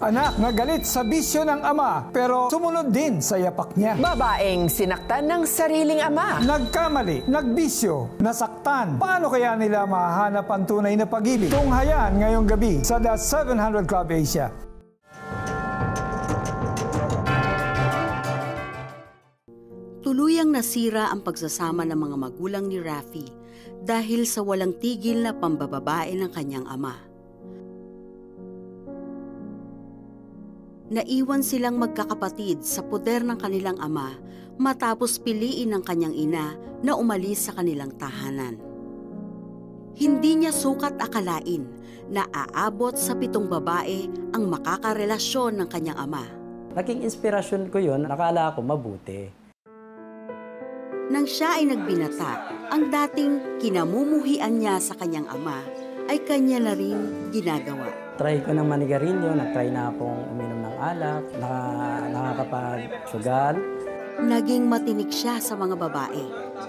Anak na galit sa bisyo ng ama pero sumunod din sa yapak niya. Babaeng sinaktan ng sariling ama. Nagkamali, nagbisyo, nasaktan. Paano kaya nila mahahanap ang tunay na pag-ibig? Tunghayan ngayong gabi sa The 700 Club Asia. Tuluyang nasira ang pagsasama ng mga magulang ni Rafi dahil sa walang tigil na pambababae ng kanyang ama. Naiwan silang magkakapatid sa poder ng kanilang ama matapos piliin ng kanyang ina na umalis sa kanilang tahanan. Hindi niya sukat akalain na aabot sa 7 babae ang makakarelasyon ng kanyang ama. Naging inspirasyon ko yun, nakala ko mabuti. Nang siya ay nagbinata, ang dating kinamumuhian niya sa kanyang ama ay kanya na rin ginagawa. Try ko ng manigarilyo, nag-try na akong uminom ng alak, nakakapag-sugal. Naging matinik siya sa mga babae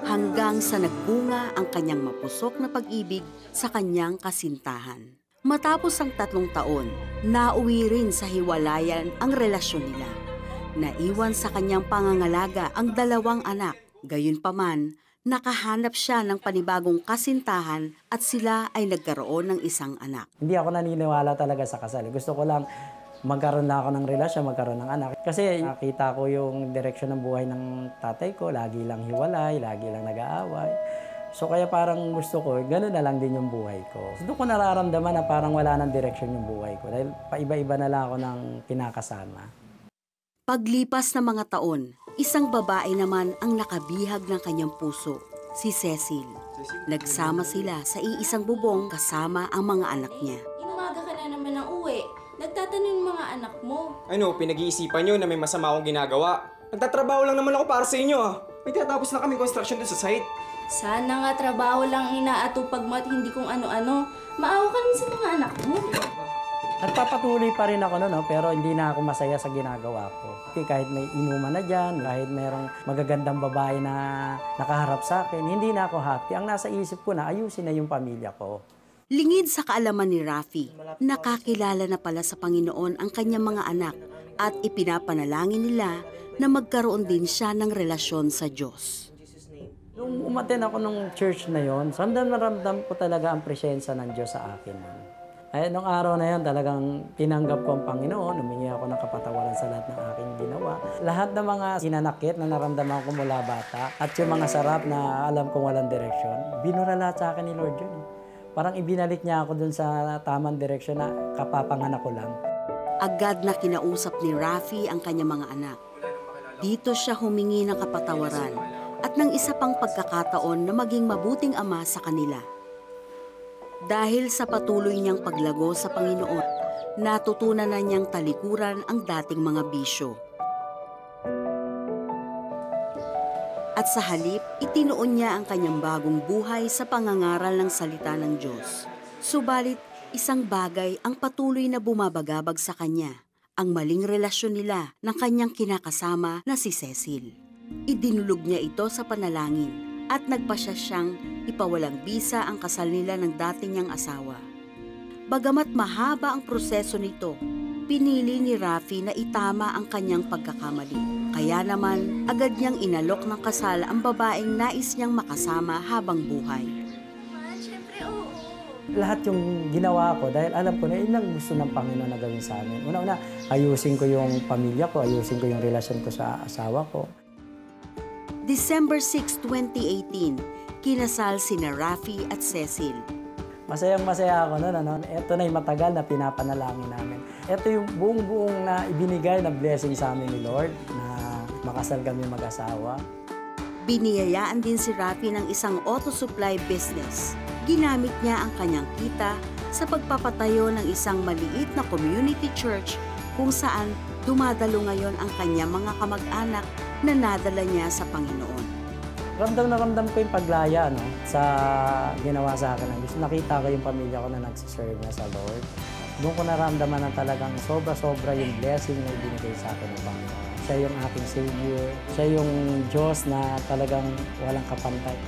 hanggang sa nagbunga ang kanyang mapusok na pag-ibig sa kanyang kasintahan. Matapos ang 3 taon, nauwi rin sa hiwalayan ang relasyon nila. Naiwan sa kanyang pangangalaga ang 2 anak. Gayunpaman, nakahanap siya ng panibagong kasintahan at sila ay nagkaroon ng isang anak. Hindi ako naniniwala talaga sa kasal. Gusto ko lang magkaroon na ako ng relasyon, magkaroon ng anak. Kasi nakita ko yung direksyon ng buhay ng tatay ko, lagi lang hiwalay, lagi lang nag-aaway. So kaya parang gusto ko, gano'n na lang din yung buhay ko. Doon ko nararamdaman na parang wala ng direksyon yung buhay ko dahil paiba-iba na lang ako ng kinakasama. Paglipas ng mga taon, isang babae naman ang nakabihag ng kanyang puso, si Cecil. Nagsama sila sa iisang bubong kasama ang mga anak niya. Inumaga ka na naman ng uwi. Nagtatanong yung mga anak mo. Ano, pinag-iisipan nyo na may masama akong ginagawa? Nagtatrabaho lang naman ako para sa inyo ah. May tinatapos na kami construction doon sa site. Sana nga trabaho lang inaatupag mo at hindi kung ano-ano. Maawa ka naman sa mga anak mo. Nagpapatuloy pa rin ako noon, pero hindi na ako masaya sa ginagawa ko. Kahit may inuman na dyan, kahit mayroong magagandang babae na nakaharap sa akin, hindi na ako happy. Ang nasa isip ko na ayusin na yung pamilya ko. Lingid sa kaalaman ni Rafi, nakakilala na pala sa Panginoon ang kanyang mga anak at ipinapanalangin nila na magkaroon din siya ng relasyon sa Diyos. Nung umaten ako ng church na yon, ramdam ko talaga ang presensya ng Diyos sa akin. Ay, nung araw na yon talagang tinanggap ko ang Panginoon, humingi ako ng kapatawaran sa lahat ng aking ginawa. Lahat ng mga sinanakit na naramdaman ko mula bata at yung mga sarap na alam kong walang direksyon, binura lahat sa akin ni Lord yun. Parang ibinalik niya ako dun sa tamang direksyon na kapapanganak ko lang. Agad na kinausap ni Rafi ang kanyang mga anak. Dito siya humingi ng kapatawaran at ng isa pang pagkakataon na maging mabuting ama sa kanila. Dahil sa patuloy niyang paglago sa Panginoon, natutunan na niyang talikuran ang dating mga bisyo. At sa halip, itinuon niya ang kanyang bagong buhay sa pangangaral ng salita ng Diyos. Subalit, isang bagay ang patuloy na bumabagabag sa kanya, ang maling relasyon nila ng kanyang kinakasama na si Cecil. Idinulog niya ito sa panalangin at nagpasya siyang ipawalang bisa ang kasal nila ng dati niyang asawa. Bagamat mahaba ang proseso nito, pinili ni Rafi na itama ang kanyang pagkakamali. Kaya naman, agad niyang inalok ng kasal ang babaeng nais niyang makasama habang buhay. Siyempre, oo. Lahat yung ginawa ko dahil alam ko na yun ang gusto ng Panginoon na gawin sa amin. Una-una, ayusin ko yung pamilya ko, ayusin ko yung relasyon ko sa asawa ko. December 6, 2018, kinasal sina Rafi at Cecil. Masayang-masaya ako noon. Ito na yung matagal na pinapanalangin namin. Ito yung buong-buong na ibinigay na blessing sa amin ni Lord na makasal kami mag-asawa. Biniyayaan din si Rafi ng isang auto supply business. Ginamit niya ang kanyang kita sa pagpapatayo ng isang maliit na community church kung saan dumadalo ngayon ang kanyang mga kamag-anak na nadala niya sa Panginoon. Ramdam na ramdam ko yung paglaya sa ginawa sa akin. Nakita ko yung pamilya ko na nagsiserve na sa Lord. Doon ko naramdaman na talagang sobra-sobra yung blessing na ibinigay sa akin ng Panginoon. Siya yung aking Savior. Siya yung Diyos na talagang walang kapantay.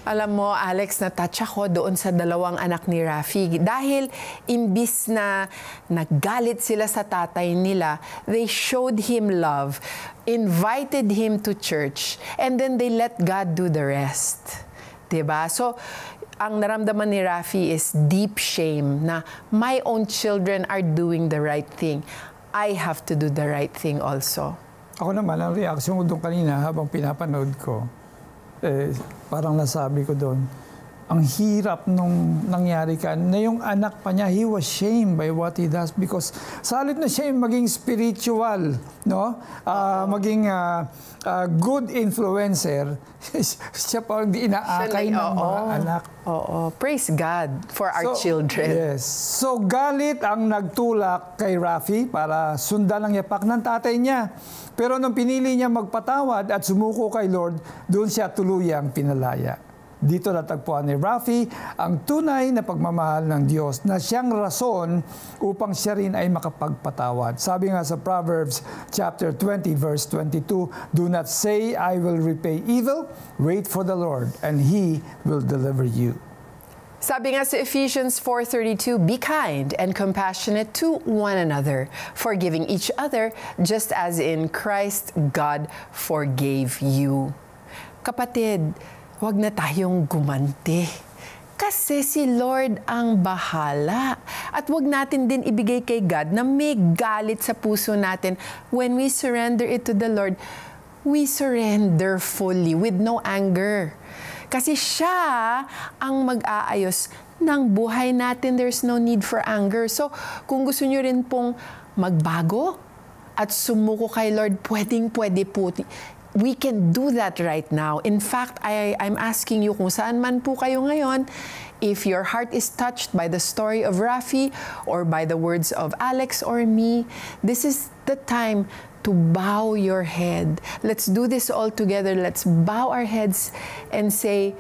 Alam mo, Alex, na-touch ako doon sa dalawang anak ni Rafi. Dahil imbis na naggalit sila sa tatay nila, they showed him love, invited him to church, and then they let God do the rest. Diba? So, ang naramdaman ni Rafi is deep shame na my own children are doing the right thing. I have to do the right thing also. Ako naman, ang reaksyon ko doon kanina habang pinapanood ko, parang nasabi ko doon, ang hirap nung nangyari ka, na yung anak pa niya, he was shamed by what he does because sa halip na siya yung maging spiritual, no? Maging good influencer, siya pa ang inaakay ng mga anak. Oo. Praise God for our children. Yes. So galit ang nagtulak kay Rafi para sundan ang yapak ng tatay niya. Pero nung pinili niya magpatawad at sumuko kay Lord, doon siya tuluyang pinalaya. Dito natagpuan ni Rafi ang tunay na pagmamahal ng Diyos na siyang rason upang siya rin ay makapagpatawad. Sabi nga sa Proverbs chapter 20 verse 22, "Do not say, I will repay evil. Wait for the Lord, and He will deliver you." Sabi nga sa Ephesians 4:32, "Be kind and compassionate to one another, forgiving each other, just as in Christ God forgave you." Kapatid, huwag na tayong gumanti. Kasi si Lord ang bahala. At huwag natin din ibigay kay God na may galit sa puso natin. When we surrender it to the Lord, we surrender fully with no anger. Kasi siya ang mag-aayos ng buhay natin. There's no need for anger. So, kung gusto nyo rin pong magbago at sumuko kay Lord, pwedeng-pwede po. We can do that right now. In fact, I'm asking you kung saan man po kayo ngayon, if your heart is touched by the story of Rafi or by the words of Alex or me, this is the time to bow your head. Let's do this all together. Let's bow our heads and say,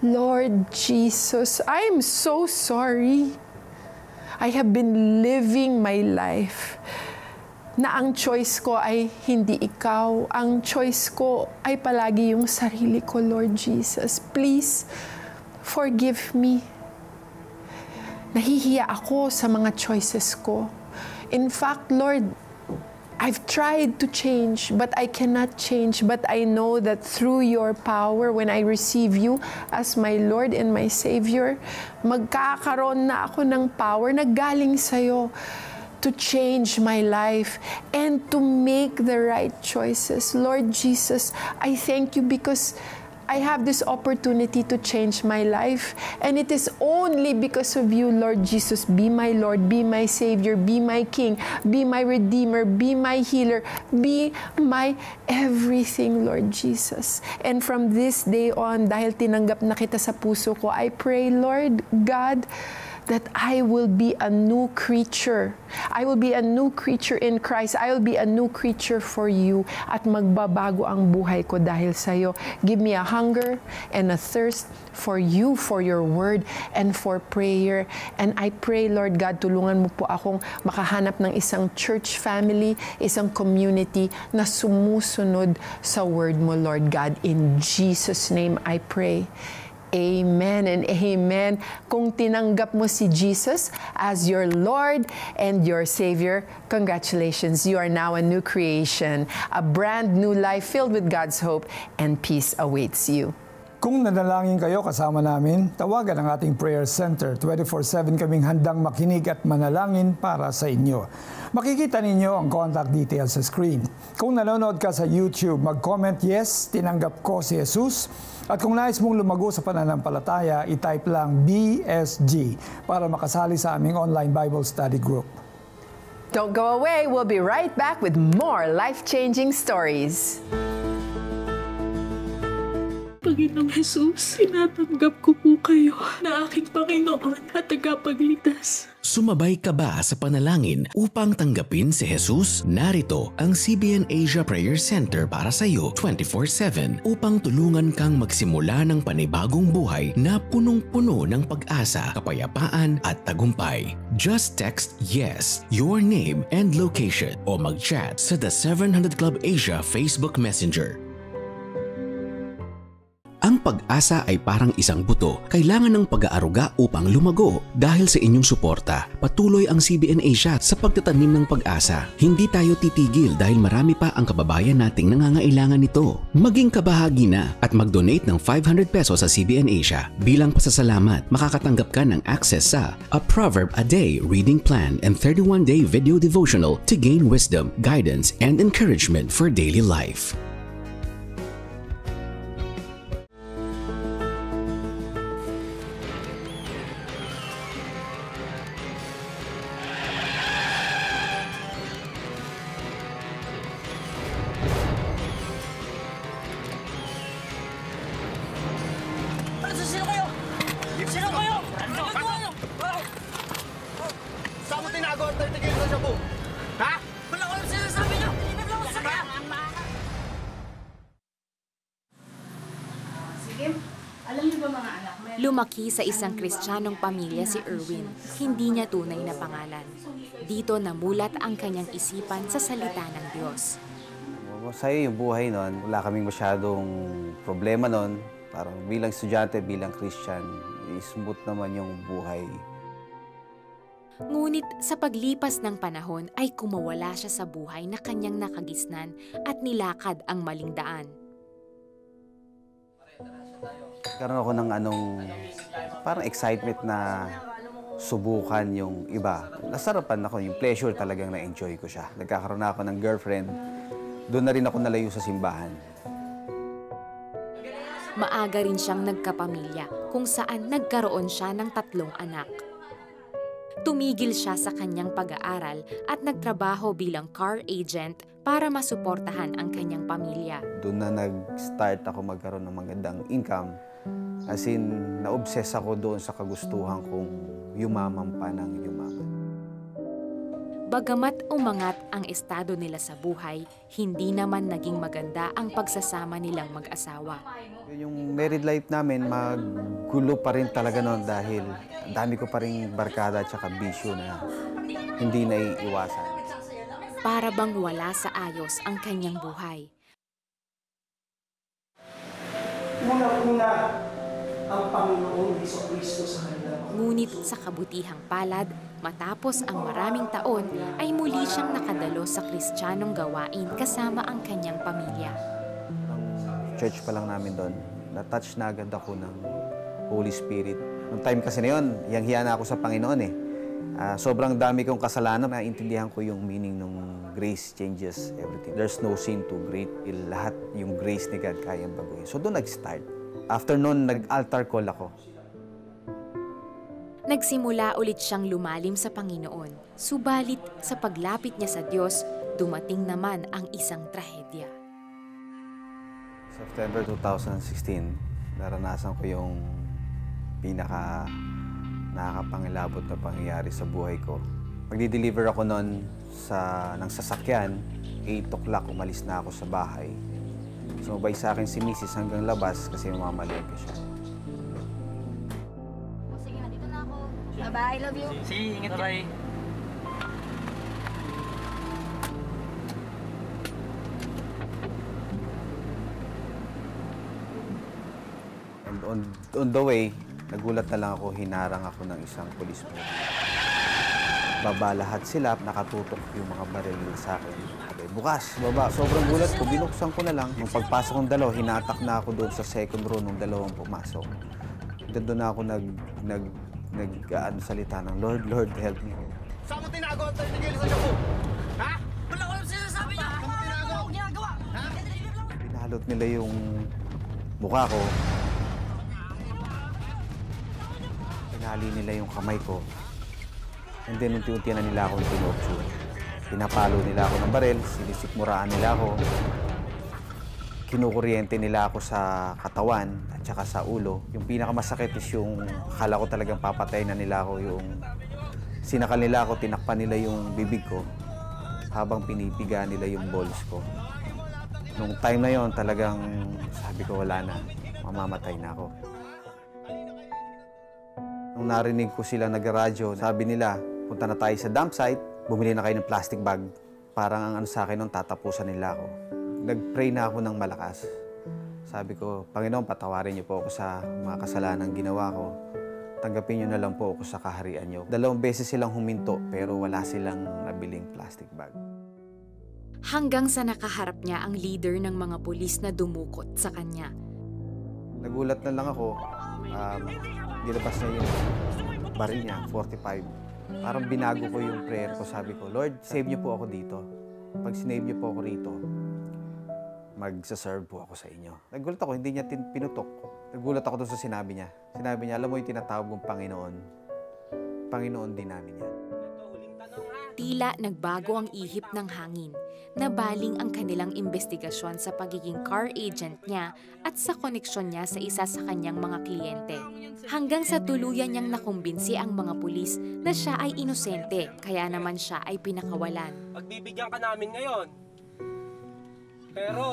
Lord Jesus, I'm so sorry. I have been living my life na ang choice ko ay hindi ikaw. Ang choice ko ay palagi yung sarili ko, Lord Jesus. Please, forgive me. Nahihiya ako sa mga choices ko. In fact, Lord, I've tried to change, but I cannot change. But I know that through your power, when I receive you as my Lord and my Savior, magkakaroon na ako ng power na galing sa'yo to change my life and to make the right choices. Lord Jesus, I thank you because I have this opportunity to change my life. And it is only because of you, Lord Jesus. Be my Lord, be my Savior, be my King, be my Redeemer, be my Healer, be my everything, Lord Jesus. And from this day on, dahil tinanggap na kita sa puso ko, I pray, Lord God, that I will be a new creature. I will be a new creature in Christ. I will be a new creature for you. At magbabago ang buhay ko dahil sa'yo. Give me a hunger and a thirst for you, for your word, and for prayer. And I pray, Lord God, tulungan mo po akong makahanap ng isang church family, isang community na sumusunod sa word mo, Lord God. In Jesus' name I pray. Amen and amen. Kung tinanggap mo si Jesus as your Lord and your Savior, congratulations. You are now a new creation. A brand new life filled with God's hope and peace awaits you. Kung nanalangin kayo kasama namin, tawagan ang ating prayer center. 24/7 kaming handang makinig at manalangin para sa inyo. Makikita ninyo ang contact details sa screen. Kung nanonood ka sa YouTube, mag-comment, yes, tinanggap ko si Jesus. At kung nais mong lumago sa pananampalataya, i-type lang BSG para makasali sa aming online Bible study group. Don't go away. We'll be right back with more life-changing stories. Panginoong Jesus, tinatanggap ko po kayo na aking Panginoon at tagapagligtas. Sumabay ka ba sa panalangin upang tanggapin si Jesus? Narito ang CBN Asia Prayer Center para sa iyo 24/7 upang tulungan kang magsimula ng panibagong buhay na punong-puno ng pag-asa, kapayapaan at tagumpay. Just text YES, your name and location o mag-chat sa The 700 Club Asia Facebook Messenger. Ang Ang pag-asa ay parang isang buto, kailangan ng pag-aaruga upang lumago. Dahil sa inyong suporta, patuloy ang CBN Asia sa pagtatanim ng pag-asa. Hindi tayo titigil dahil marami pa ang kababayan nating nangangailangan nito. Maging kabahagi na at mag-donate ng 500 pesos sa CBN Asia. Bilang pasasalamat, makakatanggap ka ng access sa A Proverb a Day Reading Plan and 31-day video devotional to gain wisdom, guidance, and encouragement for daily life. Sino kayo? Sino kayo? Saan mo tinago ang 30 kilo sa shabu? Ha? Wala ko lang sinasabi niyo! Ingat lang ako sa kaya! Sige, alam niyo ba mga anak? Lumaki sa isang Kristiyanong pamilya si Erwin. Hindi niya tunay na pangalan. Dito namulat ang kanyang isipan sa salita ng Diyos. Masaya yung buhay noon. Wala kaming masyadong problema noon. Parang bilang estudyante, bilang Christian, smooth naman yung buhay. Ngunit sa paglipas ng panahon ay kumawala siya sa buhay na kanyang nakagisnan at nilakad ang maling daan. Karoon ako ng parang excitement na subukan yung iba. Nasarapan ako, yung pleasure talagang na-enjoy ko siya. Nagkakaroon na ako ng girlfriend. Doon na rin ako nalayo sa simbahan. Maaga rin siyang nagkapamilya kung saan nagkaroon siya ng 3 anak. Tumigil siya sa kanyang pag-aaral at nagtrabaho bilang car agent para masuportahan ang kanyang pamilya. Doon na nag-start ako magkaroon ng magandang income. As in, na-obsess ako doon sa kagustuhan kong yumaman pa ng yumaman. Bagamat umangat ang estado nila sa buhay, hindi naman naging maganda ang pagsasama nilang mag-asawa. Yung married life namin, magulo pa rin talaga noon dahil dami ko pa rin barkada at saka bisyo na hindi naiiwasan. Para bang wala sa ayos ang kanyang buhay. Una-una ang Panginoong Jesucristo sa kanila. Ngunit sa kabutihang palad, matapos ang maraming taon, ay muli siyang nakadalo sa Kristiyanong gawain kasama ang kanyang pamilya. Church pa lang namin doon, na-touch na agad ako ng Holy Spirit. Noong time kasi na yun, hiyang-hiya na ako sa Panginoon eh. Sobrang dami kong kasalanan, naintindihan ko yung meaning ng grace changes everything. There's no sin too great. Lahat yung grace ni God kayang baguhin. So doon nag-start. After noon, nag-altar call ako. Nagsimula ulit siyang lumalim sa Panginoon. Subalit sa paglapit niya sa Diyos, dumating naman ang isang trahedya. September 2016, naranasan ko yung pinaka nakakapangilabot na pangyayari sa buhay ko. Magdi-deliver ako noon ng sasakyan, 8 o'clock umalis na ako sa bahay. Sumabay sa akin si Mrs. hanggang labas kasi mamamalengke siya. Sige, dito na ako. Bye-bye, love you. Sige, ingat. Bye-bye. And on the way, nagulat na lang ako, hinarang ako ng isang police mo. Baba lahat sila, nakatutok yung mga baril sa akin. Okay, bukas, baba. Sobrang gulat ko, binuksan ko na lang. Nung pagpasok kong dalaw, hinatak na ako doon sa second row nung dalawang pumasok. Doon na ako salita ng Lord, Lord, help me. Saan mo tinago ang 30 kilo sa shabu? Ha? Wala ko lang sinasabi niyo! Saan mo tinago? Ang ginagawa! Ha? Pinalot nila yung mukha ko. Pinali nila yung kamay ko. And then, unti-unti na nila akong tinokso. Pinapalo nila ako ng baril, sinisikmuraan nila ako. Kinukuryente nila ako sa katawan at saka sa ulo. Yung pinakamasakit is yung akala ko talagang papatay na nila ako. Yung sinakal nila ako, tinakpan nila yung bibig ko habang pinipiga nila yung balls ko. Nung time na yon talagang sabi ko wala na, mamamatay na ako. Nung narinig ko sila nag-radyo, sabi nila, punta na tayo sa dump site, bumili na kayo ng plastic bag. Parang ang sa akin nung tatapusan nila ako. Nag-pray na ako ng malakas. Sabi ko, Panginoon, patawarin niyo po ako sa mga kasalanang ginawa ko. Tanggapin niyo na lang po ako sa kaharian niyo. 2 beses silang huminto pero wala silang nabiling plastic bag. Hanggang sa nakaharap niya ang leader ng mga pulis na dumukot sa kanya. Nagulat na lang ako. Nilabas na yung baril niya, 45. Parang binago ko yung prayer ko. Sabi ko, Lord, save niyo po ako dito. Pag sinave niyo po ako rito, magsaserve po ako sa inyo. Nagulat ako, hindi niya pinutok. Nagulat ako doon sa sinabi niya. Sinabi niya, alam mo yung tinatawag mong Panginoon. Panginoon din namin yan. Tila nagbago ang ihip ng hangin. Nabaling ang kanilang investigasyon sa pagiging car agent niya at sa koneksyon niya sa isa sa kanyang mga kliyente. Hanggang sa tuluyan niyang nakumbinsi ang mga pulis na siya ay inosente, kaya naman siya ay pinakawalan. Pagbibigyan ka namin ngayon. Pero,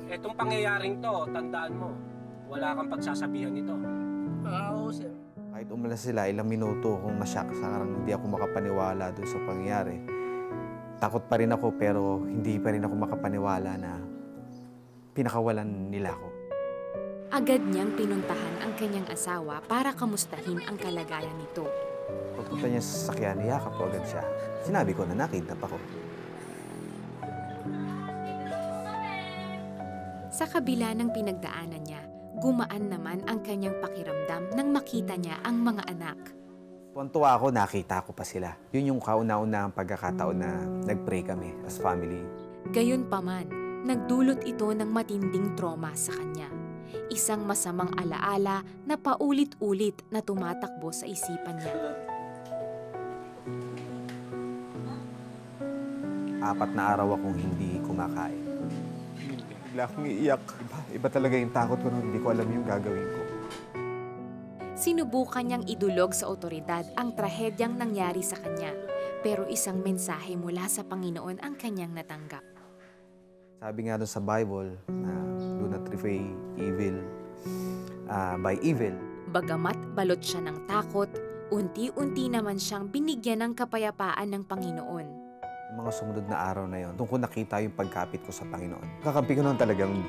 etong pangyayaring to, tandaan mo, wala kang pagsasabihan nito. Oo, sir. Kahit umalas sila, ilang minuto akong nasyak sa karang hindi ako makapaniwala doon sa pangyayari. Takot pa rin ako pero hindi pa rin ako makapaniwala na pinakawalan nila ako. Agad niyang pinuntahan ang kanyang asawa para kamustahin ang kalagayan nito. Pagpunta niya sa sasakyan, niyakap ko agad siya. Sinabi ko na nakidnap ako. Sa kabila ng pinagdaanan niya, gumaan naman ang kanyang pakiramdam nang makita niya ang mga anak. Tuwan-tuwa ako, nakita ko pa sila. Yun yung kauna-una ang pagkakataon na nag-pray kami as family. Gayunpaman, nagdulot ito ng matinding trauma sa kanya. Isang masamang alaala na paulit-ulit na tumatakbo sa isipan niya. 4 na araw akong hindi kumakain. Bigla akong iiyak. Iba talaga yung takot ko nung hindi ko alam yung gagawin ko. Sinubukan niyang idulog sa otoridad ang trahedyang nangyari sa kanya, pero isang mensahe mula sa Panginoon ang kanyang natanggap. Sabi nga doon sa Bible na do not repay evil by evil. Bagamat balot siya ng takot, unti-unti naman siyang binigyan ng kapayapaan ng Panginoon. Yung mga sumunod na araw na yon, doon ko nakita yung pagkapit ko sa Panginoon. Kakampi ko nun talagang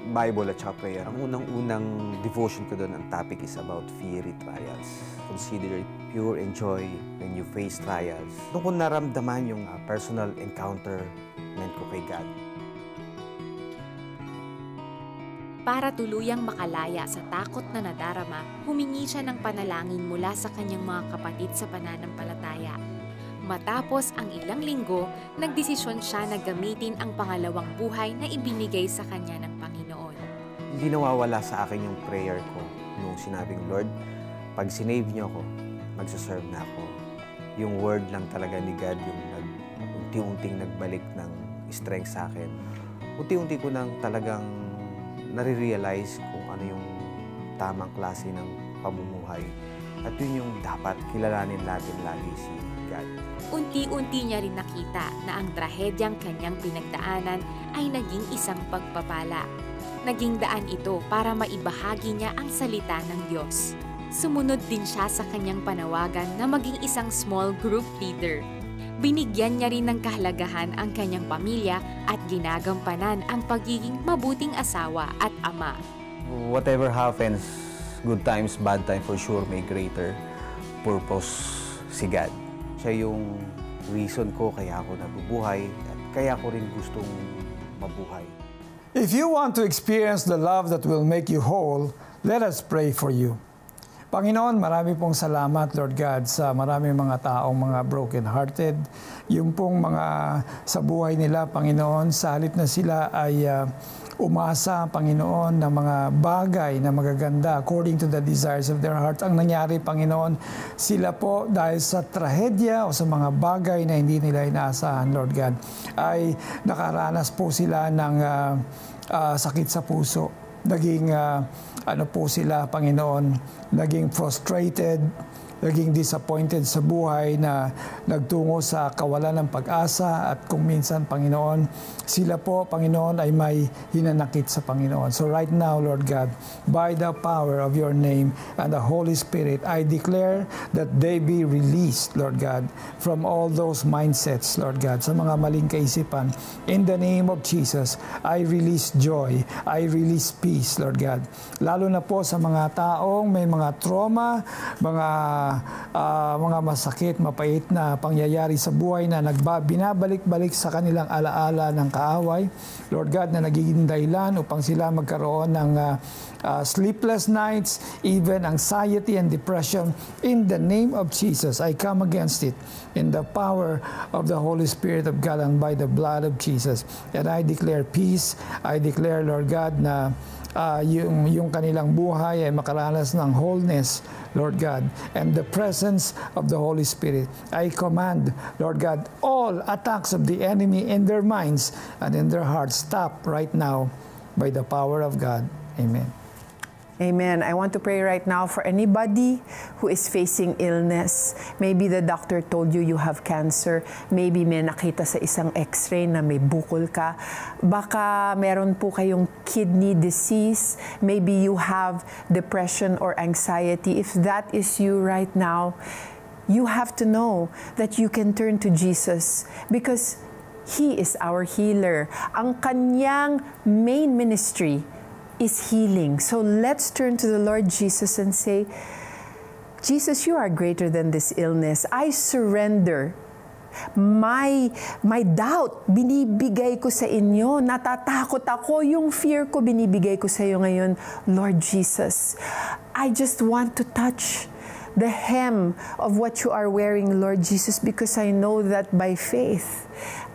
Bible at saka prayer. Ang unang-unang devotion ko doon, ang topic is about fiery trials. Consider it pure and joy when you face trials. Doon ko naramdaman yung personal encounter ko kay God. Para tuluyang makalaya sa takot na nadarama, humingi siya ng panalangin mula sa kanyang mga kapatid sa pananampalataya. Matapos ang ilang linggo, nagdesisyon siya na gamitin ang pangalawang buhay na ibinigay sa kanya ng Panginoon. Hindi nawawala sa akin yung prayer ko nung sinabing, Lord, pag sinave niyo ako, magsaserve na ako. Yung word lang talaga ni God yung unti-unting nagbalik ng strength sa akin. Unti-unti ko nang talagang nare-realize kung ano yung tamang klase ng pamumuhay. At yun yung dapat kilalanin natin lagi si God. Unti-unti niya rin nakita na ang trahedyang kanyang pinagdaanan ay naging isang pagpapala. Naging daan ito para maibahagi niya ang salita ng Diyos. Sumunod din siya sa kanyang panawagan na maging isang small group leader. Binigyan niya rin ng kahalagahan ang kanyang pamilya at ginagampanan ang pagiging mabuting asawa at ama. Whatever happens, good times, bad times, for sure may greater purpose si God. Siya yung reason ko kaya ako nabubuhay at kaya ko rin gustong mabuhay. If you want to experience the love that will make you whole, let us pray for you. Panginoon, marami pong salamat, Lord God, sa maraming mga taong mga broken-hearted. Yung pong mga sa buhay nila, Panginoon, sa halip na sila ay umasa, Panginoon, ng mga bagay na magaganda according to the desires of their heart. Ang nangyari, Panginoon, sila po dahil sa trahedya o sa mga bagay na hindi nila inaasahan, Lord God, ay nakaranas po sila ng sakit sa puso. Naging ano po sila, Panginoon, naging frustrated, naging disappointed sa buhay, na nagtungo sa kawalan ng pag-asa, at kung minsan, Panginoon, sila po, Panginoon, ay may hinanakit sa Panginoon. So right now, Lord God, by the power of your name and the Holy Spirit, I declare that they be released, Lord God, from all those mindsets, Lord God, sa mga maling kaisipan. In the name of Jesus, I release joy, I release peace, Lord God. Lalo na po sa mga taong may mga trauma, mga masakit, mapait na pangyayari sa buhay na binabalik-balik sa kanilang alaala ng kaaway. Lord God, na nagiging dahilan upang sila magkaroon ng sleepless nights, even anxiety and depression. In the name of Jesus, I come against it in the power of the Holy Spirit of God and by the blood of Jesus. And I declare peace. I declare, Lord God, na yung kanilang buhay ay makaranas ng wholeness, Lord God, and the presence of the Holy Spirit. I command, Lord God, all attacks of the enemy in their minds and in their hearts stop right now by the power of God. Amen. Amen. I want to pray right now for anybody who is facing illness. Maybe the doctor told you you have cancer. Maybe may nakita sa isang x-ray na may bukol ka. Baka meron po kayong kidney disease. Maybe you have depression or anxiety. If that is you right now, you have to know that you can turn to Jesus because He is our healer. Ang kanyang main ministry is healing. So let's turn to the Lord Jesus and say, Jesus, you are greater than this illness. I surrender. My doubt, binibigay ko sa inyo. Natatakot ako. Yung fear ko, binibigay ko sa iyo ngayon. Lord Jesus, I just want to touch the hem of what you are wearing, Lord Jesus, because I know that by faith,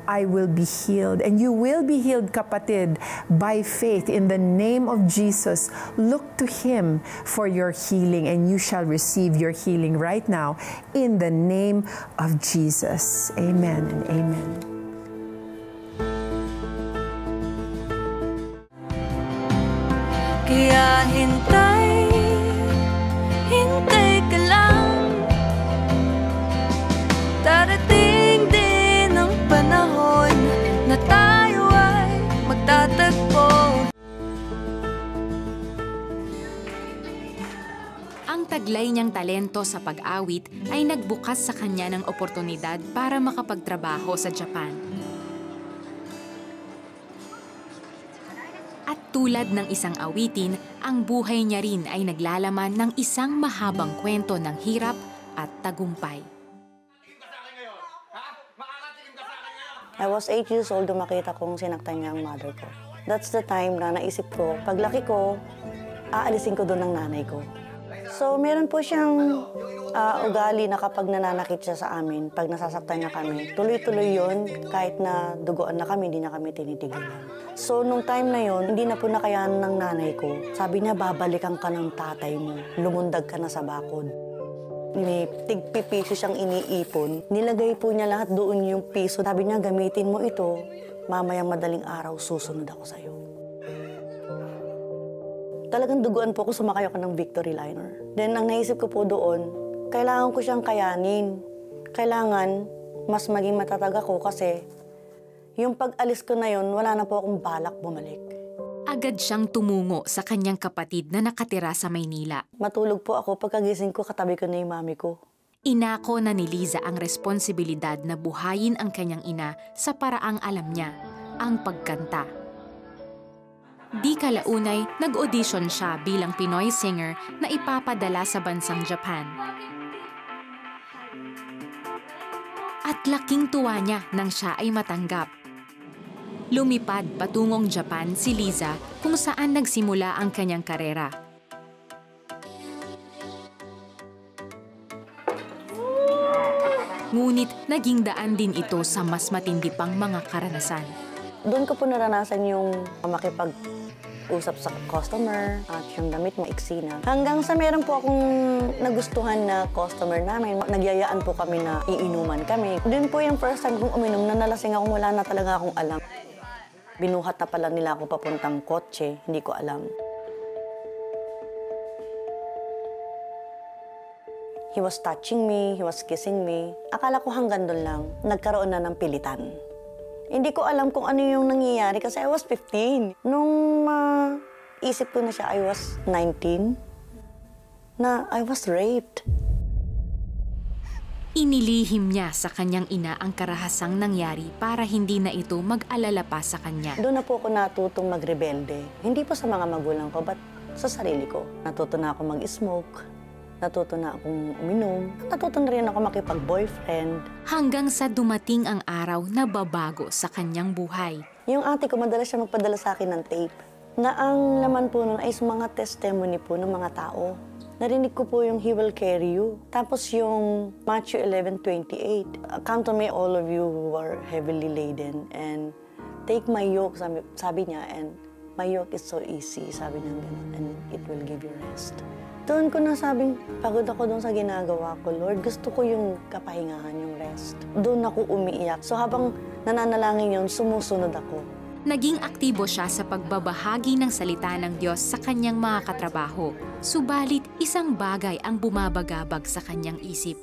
I will be healed. And you will be healed, kapatid, by faith. In the name of Jesus, look to Him for your healing, and you shall receive your healing right now in the name of Jesus. Amen and amen. Kaya hintay ka lang. Darating din ang panahon na tayo ay magtatagpo. Ang taglay niyang talento sa pag-awit ay nagbukas sa kanya ng oportunidad para makapagtrabaho sa Japan. At tulad ng isang awitin, ang buhay niya rin ay naglalaman ng isang mahabang kwento ng hirap at tagumpay. I was 8 years old nung makita kong sinaktan niya ang mother ko. That's the time na naisip ko, paglaki ko, aalisin ko doon ng nanay ko. So, meron po siyang ugali na kapag nananakit siya sa amin, pag nasasaktan niya kami, tuloy-tuloy yun, kahit na dugoan na kami, hindi niya kami tinitigilan. So, nung time na yun, hindi na po nakayanan ng nanay ko. Sabi niya, babalikan ka ng tatay mo, lumundag ka na sa bakod. Tig-piso siyang iniipon. Nilagay po niya lahat doon yung piso. Sabi niya, gamitin mo ito, mamayang madaling araw, susunod ako sa'yo. Talagang duguan po ako, sumakay ako ng Victory Liner. Then, ang naisip ko po doon, kailangan ko siyang kayanin. Kailangan mas maging matatag ako kasi yung pag-alis ko na yun, wala na po akong balak bumalik. Agad siyang tumungo sa kanyang kapatid na nakatira sa Maynila. Matulog po ako, pagkagising ko, katabi ko na yung mami ko. Inako na ni Liza ang responsibilidad na buhayin ang kanyang ina sa paraang alam niya, ang pagkanta. Di kalaunay, nag-audition siya bilang Pinoy singer na ipapadala sa bansang Japan. At laking tuwa niya nang siya ay matanggap. Lumipad patungong Japan si Liza kung saan nagsimula ang kanyang karera. Ngunit naging daan din ito sa mas matindi pang mga karanasan. Doon ko po naranasan yung makipag-usap sa customer at yung damit maiksi na. Hanggang sa meron po akong nagustuhan na customer namin, nagyayaan po kami na iinuman kami. Doon po yung first time kong uminom na nalasing akong wala na talaga akong alam. Binuhat na pala nila ako papuntang kotse, hindi ko alam. He was touching me, he was kissing me. Akala ko hanggang doon lang, nagkaroon na ng pilitan. Hindi ko alam kung ano yung nangyayari kasi I was 15. Nung isip ko na siya, I was 19, na I was raped. Inilihim niya sa kanyang ina ang karahasang nangyari para hindi na ito mag-alala pa sa kanya. Doon na po ako natutong magrebelde. Hindi po sa mga magulang ko, but sa sarili ko. Natuto na ako mag-smoke. Natuto na akong uminom. Natuto na rin ako makipag-boyfriend. Hanggang sa dumating ang araw na babago sa kanyang buhay. Yung ate ko, madalas siya magpadala sa akin ng tape. Na ang laman po nun ay mga testimony po ng mga tao. Narinig ko po yung He will carry you. Tapos yung Matthew 11:28. Come to me all of you who are heavily laden and take my yoke, sabi niya, and my yoke is so easy, sabi niya gano'n, and it will give you rest. Doon ko nasabing, pagod ako doon sa ginagawa ko, Lord. Gusto ko yung kapahingahan, yung rest. Doon ako umiiyak. So habang nananalangin yun, sumusunod ako. Naging aktibo siya sa pagbabahagi ng salita ng Diyos sa kanyang mga katrabaho. Subalit, isang bagay ang bumabagabag sa kanyang isip.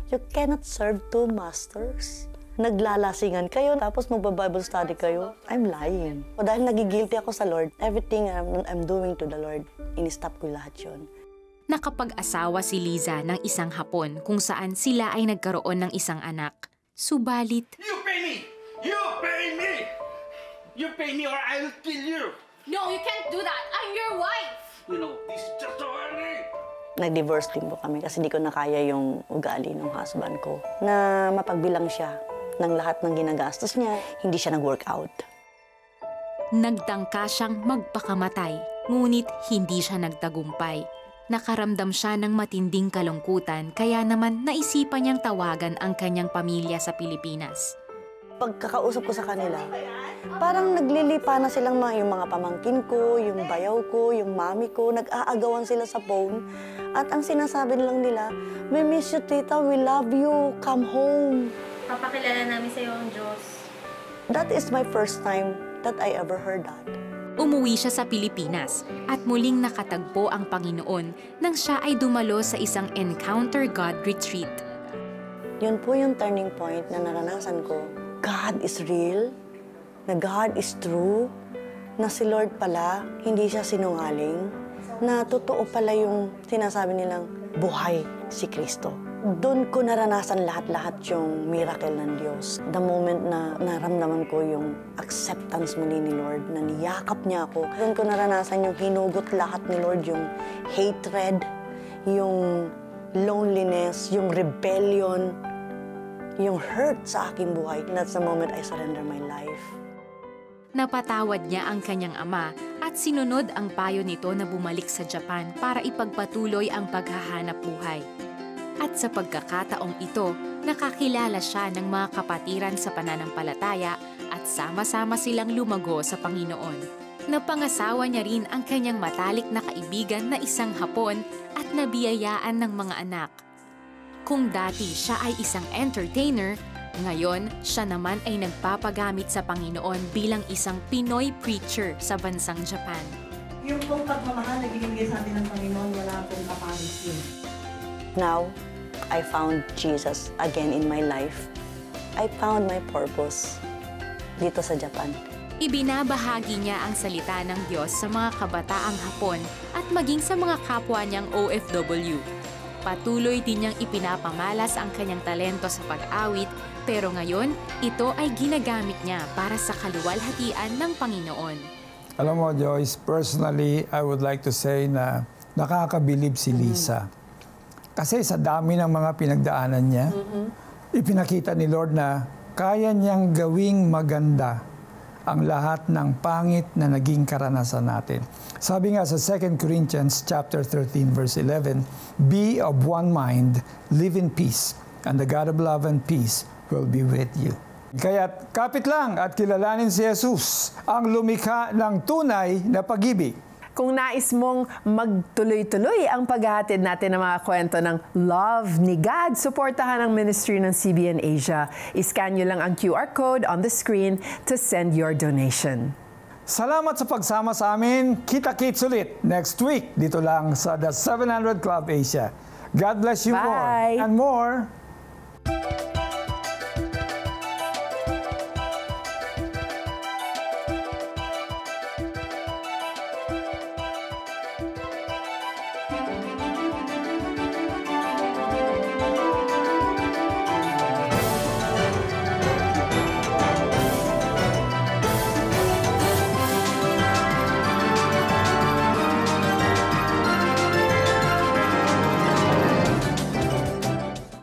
You cannot serve two masters. Naglalasingan kayo, tapos magba-Bible study kayo. I'm lying. O dahil nagigilty ako sa Lord, everything I'm doing to the Lord, in-stop ko lahat yun. Nakapag-asawa si Liza ng isang hapon kung saan sila ay nagkaroon ng isang anak. Subalit, You pay me! You pay me! You pay me or I'll kill you! No, you can't do that. I'm your wife! You know, this is just so early! Nag-divorce din po kami kasi di ko nakaya yung ugali ng husband ko. Na mapagbilang siya ng lahat ng ginagastos niya, hindi siya nag-workout. Nagtangka siyang magpakamatay, ngunit hindi siya nagtagumpay. Nakaramdam siya ng matinding kalungkutan kaya naman naisipan niyang tawagan ang kanyang pamilya sa Pilipinas. Pagkakausap ko sa kanila, parang naglilipa na silang yung mga pamangkin ko, yung bayaw ko, yung mami ko, nag-aagawan sila sa phone. At ang sinasabi lang nila, we miss you tita, we love you, come home. Papakilala namin sa iyo ang Diyos. That is my first time that I ever heard that. Umuwi siya sa Pilipinas at muling nakatagpo ang Panginoon nang siya ay dumalo sa isang Encounter God retreat. Yun po yung turning point na naranasan ko. God is real, na God is true, na si Lord pala, hindi siya sinungaling, na totoo pala yung sinasabi nilang buhay si Kristo. Doon ko naranasan lahat-lahat yung miracle ng Diyos. The moment na naramdaman ko yung acceptance muli ni Lord, na niyakap niya ako. Doon ko naranasan yung hinugot lahat ni Lord, yung hatred, yung loneliness, yung rebellion, yung hurt sa aking buhay. That's the moment I surrender my life. Napatawad niya ang kanyang ama at sinunod ang payo nito na bumalik sa Japan para ipagpatuloy ang paghahanap buhay. At sa pagkakataong ito, nakakilala siya ng mga kapatiran sa pananampalataya at sama-sama silang lumago sa Panginoon. Napangasawa niya rin ang kanyang matalik na kaibigan na isang Hapon at nabiyayaan ng mga anak. Kung dati siya ay isang entertainer, ngayon siya naman ay nagpapagamit sa Panginoon bilang isang Pinoy preacher sa bansang Japan. Yung pong pagmamahal na binibigay sa atin ng Panginoon, wala pong kaparis yun. Now, I found Jesus again in my life. I found my purpose dito sa Japan. Ibinabahagi niya ang salita ng Diyos sa mga kabataang Hapon at maging sa mga kapwa niyang OFW. Patuloy din niyang ipinapamalas ang kanyang talento sa pag-awit, pero ngayon, ito ay ginagamit niya para sa kaluwalhatian ng Panginoon. Alam mo, Joyce, personally, I would like to say na nakakabilib si Lisa. Kasi sa dami ng mga pinagdaanan niya, ipinakita ni Lord na kaya niyang gawing maganda ang lahat ng pangit na naging karanasan natin. Sabi nga sa 2 Corinthians chapter 13, verse 11, "Be of one mind, live in peace, and the God of love and peace will be with you." Kaya't kapit lang at kilalanin si Jesus, ang lumikha ng tunay na pag-ibig. Kung nais mong magtuloy-tuloy ang paghahatid natin ng mga kwento ng love ni God, suportahan ang ministry ng CBN Asia. I-scan nyo lang ang QR code on the screen to send your donation. Salamat sa pagsama sa amin. Kita-kits ulit next week dito lang sa The 700 Club Asia. God bless you more Bye. and more.